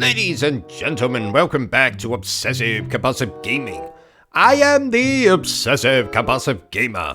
Ladies and gentlemen, welcome back to Obsessive Compulsive Gaming. I am the Obsessive Compulsive Gamer.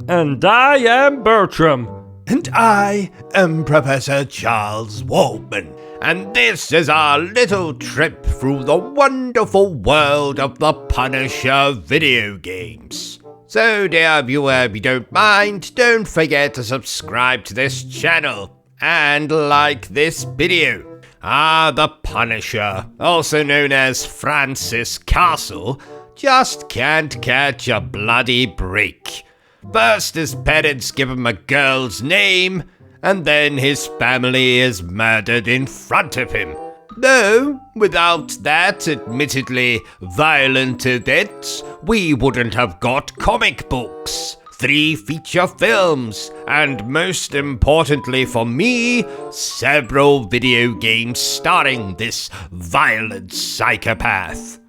And I am Bertrum. And I am Professor Charles Waldman. And this is our little trip through the wonderful world of the Punisher video games. So, dear viewer, if you don't mind, don't forget to subscribe to this channel and like this video. The Punisher, also known as Francis Castle, just can't catch a bloody break. First his parents give him a girl's name, and then his family is murdered in front of him. Though, without that admittedly violent event, we wouldn't have got comic books, 3 feature films, and most importantly for me, several video games starring this violent psychopath.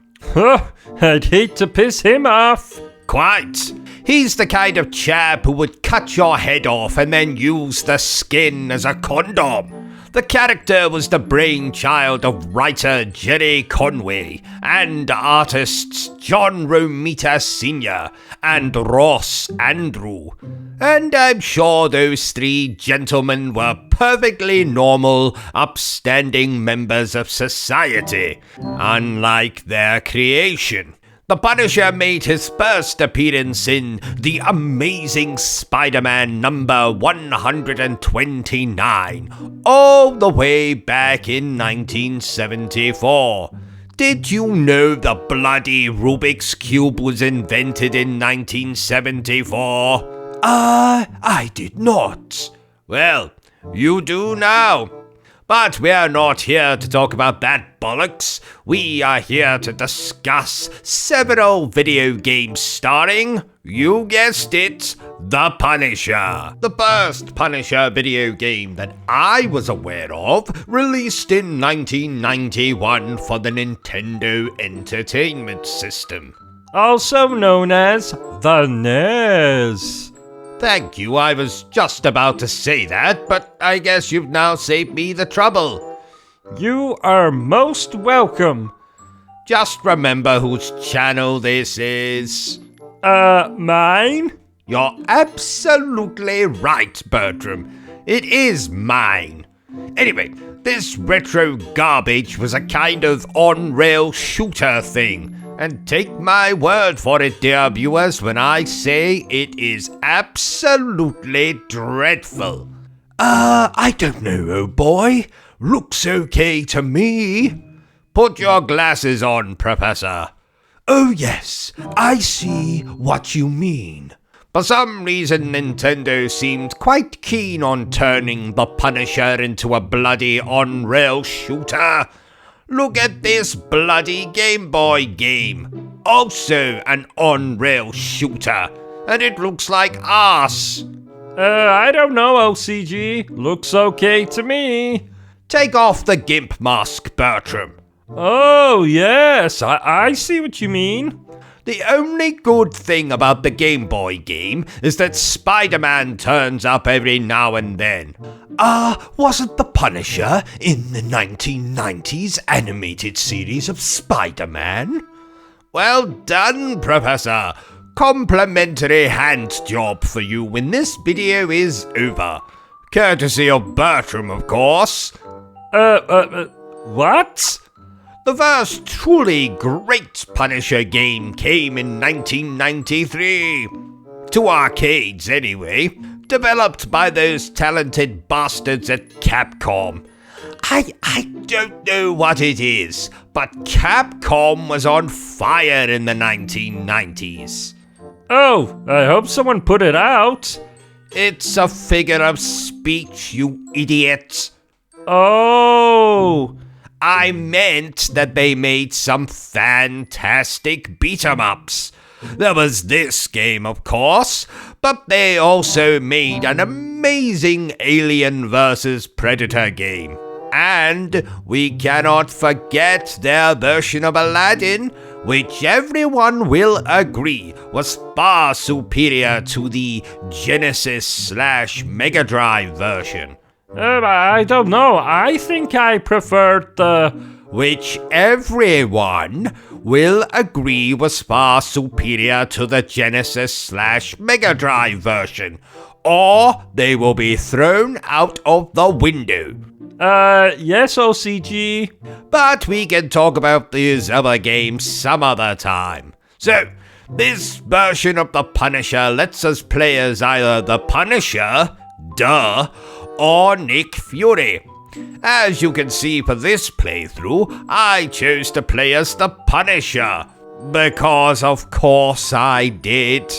I'd hate to piss him off. Quite. He's the kind of chap who would cut your head off and then use the skin as a condom. The character was the brainchild of writer Jerry Conway and artists John Romita Sr. and Ross Andrew. And I'm sure those 3 gentlemen were perfectly normal, upstanding members of society, unlike their creation. The Punisher made his first appearance in The Amazing Spider-Man number 129, all the way back in 1974. Did you know the bloody Rubik's Cube was invented in 1974? I did not. Well, you do now. But we're not here to talk about that bollocks. We are here to discuss several video games starring, you guessed it, The Punisher. The first Punisher video game that I was aware of released in 1991 for the Nintendo Entertainment System, Also known as the NES. Thank you, I was just about to say that, but I guess you've now saved me the trouble. You are most welcome. Just remember whose channel this is. Mine? You're absolutely right, Bertrum. It is mine. Anyway, this retro garbage was a kind of on-rail shooter thing. And take my word for it, dear viewers, when I say it is absolutely dreadful. I don't know, oh boy. Looks okay to me. Put your glasses on, Professor. Oh yes, I see what you mean. For some reason, Nintendo seemed quite keen on turning the Punisher into a bloody on-rail shooter. Look at this bloody Game Boy game. Also an on-rail shooter. And it looks like arse. I don't know, OCG. Looks okay to me. Take off the gimp mask, Bertrum. Oh, yes. I see what you mean. The only good thing about the Game Boy game is that Spider-Man turns up every now and then. Wasn't the Punisher in the 1990s animated series of Spider-Man? Well done, Professor. Complimentary hand job for you when this video is over. Courtesy of Bertrum, of course. What? The first truly great Punisher game came in 1993. To arcades, anyway. Developed by those talented bastards at Capcom. I don't know what it is, but Capcom was on fire in the 1990s. Oh, I hope someone put it out. It's a figure of speech, you idiot. Oh. I meant that they made some fantastic beat-em-ups. There was this game, of course, but they also made an amazing Alien vs. Predator game. And we cannot forget their version of Aladdin, which everyone will agree was far superior to the Genesis/Mega Drive version. I don't know. I think I preferred the which everyone will agree was far superior to the Genesis/Mega Drive version, or they will be thrown out of the window. Yes, OCG. But we can talk about these other games some other time. So, this version of the Punisher lets us play as either the Punisher, or Nick Fury. As you can see for this playthrough, I chose to play as the Punisher, because of course I did.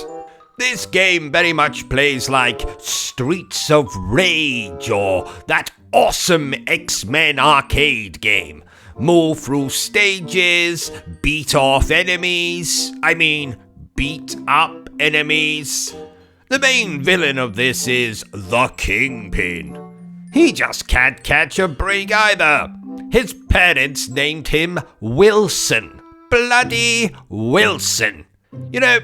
This game very much plays like Streets of Rage or that awesome X-Men arcade game. Move through stages, beat up enemies. The main villain of this is the Kingpin. He just can't catch a break either. His parents named him Wilson. Bloody Wilson. You know,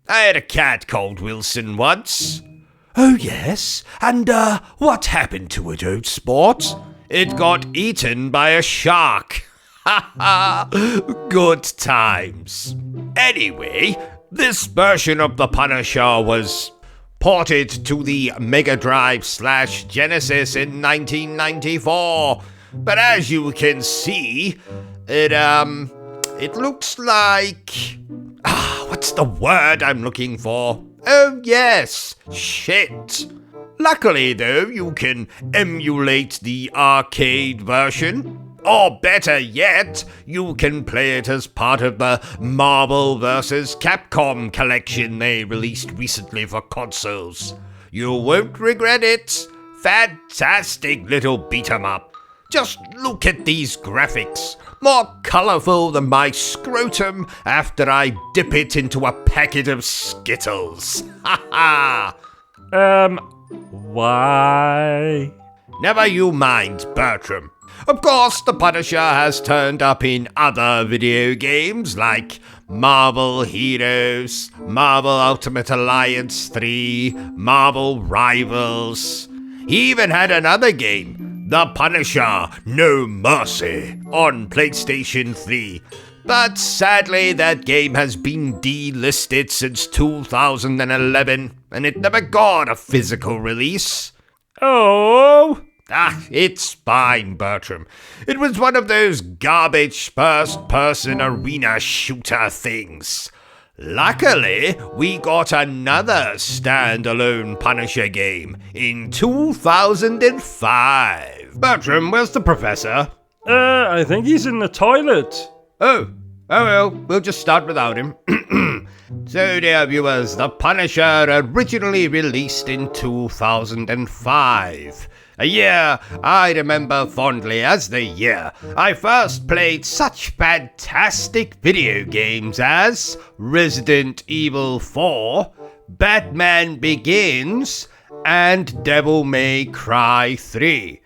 I had a cat called Wilson once. Oh yes? And what happened to it, old sport? It got eaten by a shark. Ha ha! Good times. Anyway, this version of the Punisher was ported to the Mega Drive/Genesis in 1994. But as you can see, it looks like... what's the word I'm looking for? Oh yes, shit. Luckily though, you can emulate the arcade version. Or better yet, you can play it as part of the Marvel vs. Capcom collection they released recently for consoles. You won't regret it. Fantastic little beat-em-up. Just look at these graphics. More colourful than my scrotum after I dip it into a packet of Skittles. Ha ha! Why? Never you mind, Bertram. Of course, the Punisher has turned up in other video games like Marvel Heroes, Marvel Ultimate Alliance 3, Marvel Rivals. He even had another game, The Punisher No Mercy, on PlayStation 3. But sadly, that game has been delisted since 2011, and it never got a physical release. Oh! It's fine, Bertram. It was one of those garbage first-person arena shooter things. Luckily, we got another standalone Punisher game in 2005. Bertram, where's the professor? I think he's in the toilet. Oh well, we'll just start without him. So, dear viewers, The Punisher originally released in 2005. A year I remember fondly as the year I first played such fantastic video games as Resident Evil 4, Batman Begins, and Devil May Cry 3.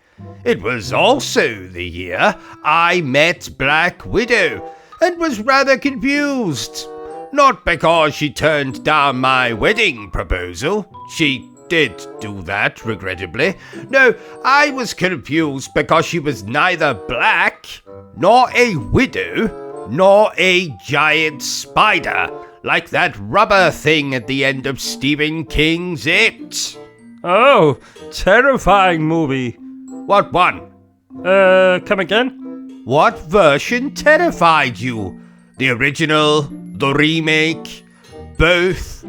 It was also the year I met Black Widow and was rather confused. Not because she turned down my wedding proposal. She did do that, regrettably. No, I was confused because she was neither black, nor a widow, nor a giant spider, like that rubber thing at the end of Stephen King's It. Oh, terrifying movie. What one? Come again? What version terrified you? The original? The remake? Both?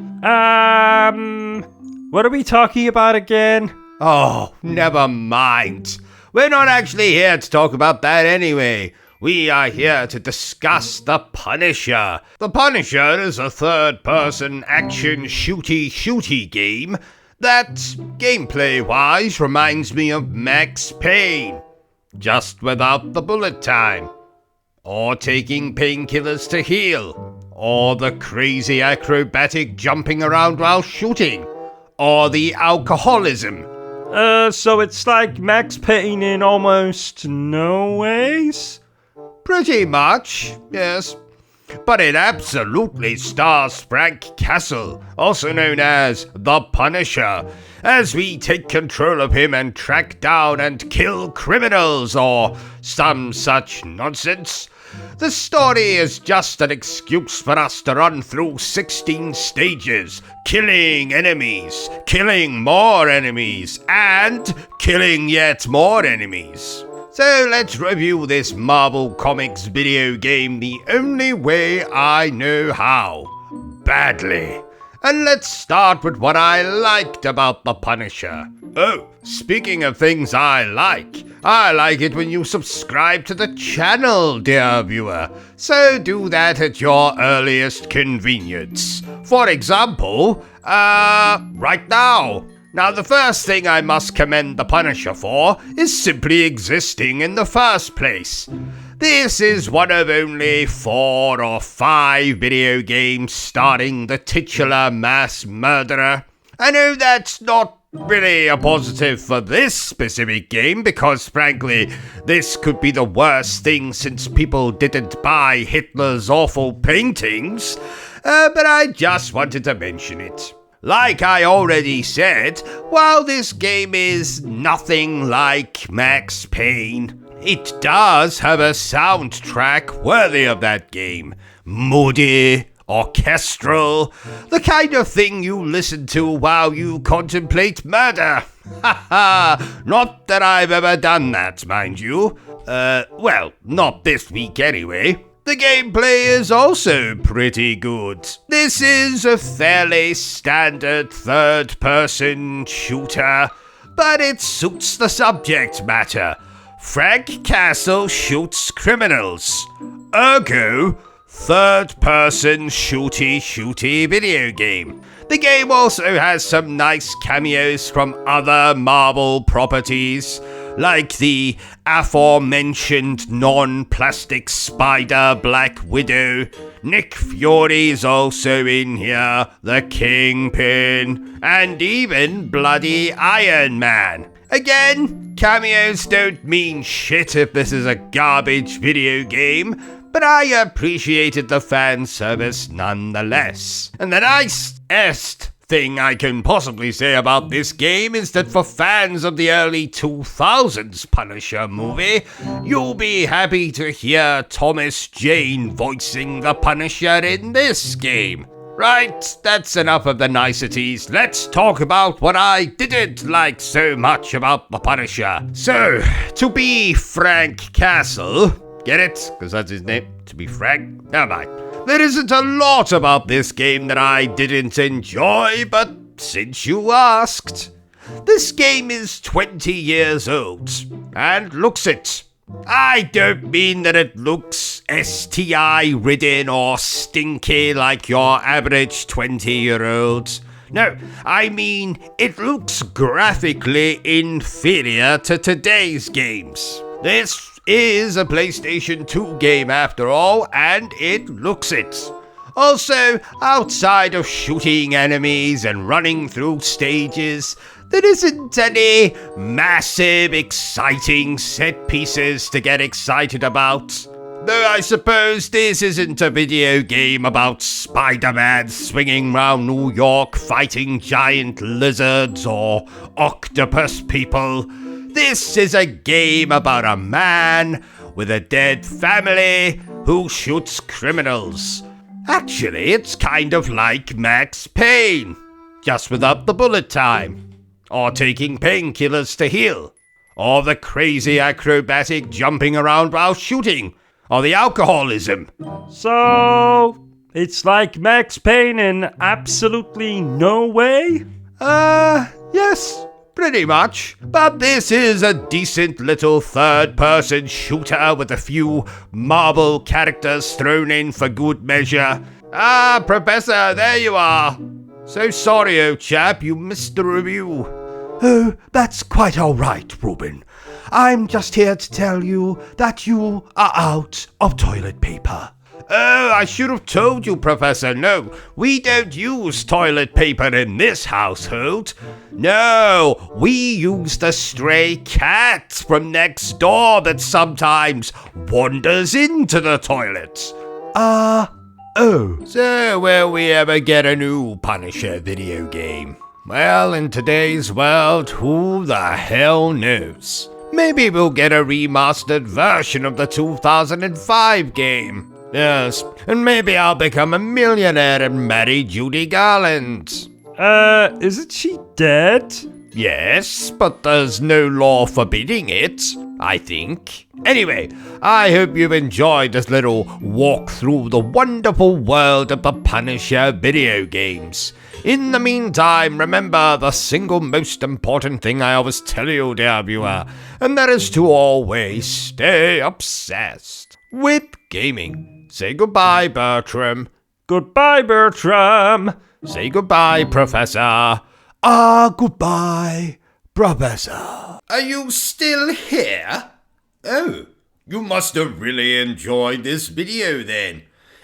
What are we talking about again? Oh, never mind. We're not actually here to talk about that anyway. We are here to discuss The Punisher. The Punisher is a third-person action shooty game that, gameplay-wise, reminds me of Max Payne. Just without the bullet time. Or taking painkillers to heal. Or the crazy acrobatic jumping around while shooting. Or the alcoholism. So it's like Max Payne in almost no ways? Pretty much, yes. But it absolutely stars Frank Castle, also known as The Punisher. as we take control of him and track down and kill criminals or some such nonsense. The story is just an excuse for us to run through 16 stages, killing enemies, killing more enemies, and killing yet more enemies. So let's review this Marvel Comics video game the only way I know how. Badly. And let's start with what I liked about the Punisher. Oh, speaking of things I like it when you subscribe to the channel, dear viewer. So do that at your earliest convenience. For example, right now. Now, the first thing I must commend the Punisher for is simply existing in the first place. This is one of only 4 or 5 video games starring the titular mass murderer. I know that's not really a positive for this specific game because, frankly, this could be the worst thing since people didn't buy Hitler's awful paintings, but I just wanted to mention it. Like I already said, while this game is nothing like Max Payne, it does have a soundtrack worthy of that game. Moody, orchestral, the kind of thing you listen to while you contemplate murder. Haha, not that I've ever done that, mind you. Well, not this week anyway. The gameplay is also pretty good. This is a fairly standard third-person shooter, but it suits the subject matter. Frank Castle shoots criminals. Ergo, third-person shooty video game. The game also has some nice cameos from other Marvel properties, like the aforementioned non-plastic spider Black Widow. Nick Fury's also in here, the Kingpin, and even bloody Iron Man. Again, cameos don't mean shit if this is a garbage video game, but I appreciated the fan service nonetheless. And the nicest thing I can possibly say about this game is that for fans of the early 2000s Punisher movie, you'll be happy to hear Thomas Jane voicing the Punisher in this game. Right, that's enough of the niceties. Let's talk about what I didn't like so much about the Punisher. So, to be Frank Castle, get it? Because that's his name, to be Frank? Never mind. There isn't a lot about this game that I didn't enjoy, but since you asked, this game is 20 years old, and looks it. I don't mean that it looks STI-ridden or stinky like your average 20-year-old. No, I mean it looks graphically inferior to today's games. This is a PlayStation 2 game after all, and it looks it. Also, outside of shooting enemies and running through stages, there isn't any massive, exciting set pieces to get excited about. Though I suppose this isn't a video game about Spider-Man swinging around New York fighting giant lizards or octopus people. This is a game about a man with a dead family who shoots criminals. Actually, it's kind of like Max Payne, just without the bullet time. Or taking painkillers to heal. Or the crazy acrobatic jumping around while shooting. Or the alcoholism. So, it's like Max Payne in absolutely no way? Yes, pretty much. But this is a decent little third-person shooter with a few Marvel characters thrown in for good measure. Ah, Professor, there you are. So sorry, old chap, you missed the review. Oh, that's quite all right, Ruben. I'm just here to tell you that you are out of toilet paper. Oh, I should have told you, Professor. No, we don't use toilet paper in this household. No, we use the stray cat from next door that sometimes wanders into the toilet. Oh. So will we ever get a new Punisher video game? Well, in today's world, who the hell knows? Maybe we'll get a remastered version of the 2005 game. Yes, and maybe I'll become a millionaire and marry Judy Garland. Isn't she dead? Yes, but there's no law forbidding it, I think. Anyway, I hope you've enjoyed this little walk through the wonderful world of the Punisher video games. In the meantime, remember the single most important thing I always tell you, dear viewer, and that is to always stay obsessed with gaming. Say goodbye, Bertram. Goodbye, Bertram. Say goodbye, Professor. Goodbye, Professor. Are you still here? Oh, you must have really enjoyed this video then.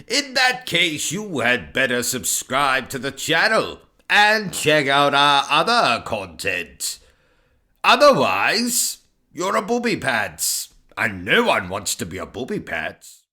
In that case, you had better subscribe to the channel and check out our other content. Otherwise, you're a booby pants, and no one wants to be a booby pants.